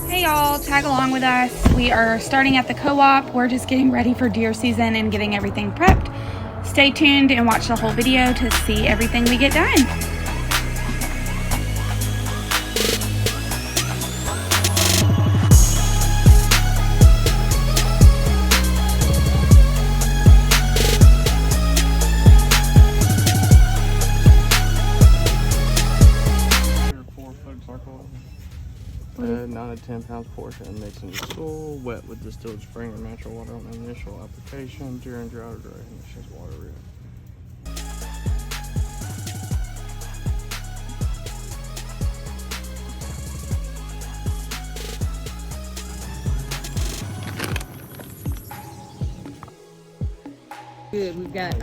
Hey y'all, tag along with us. We are starting at the co-op. We're just getting ready for deer season and getting everything prepped. Stay tuned and watch the whole video to see everything we get done. Circle. 9 to 10 pounds portion mixed into soil, wet with distilled spring or natural water on initial application during drought or dry conditions. Water root. Good. We've got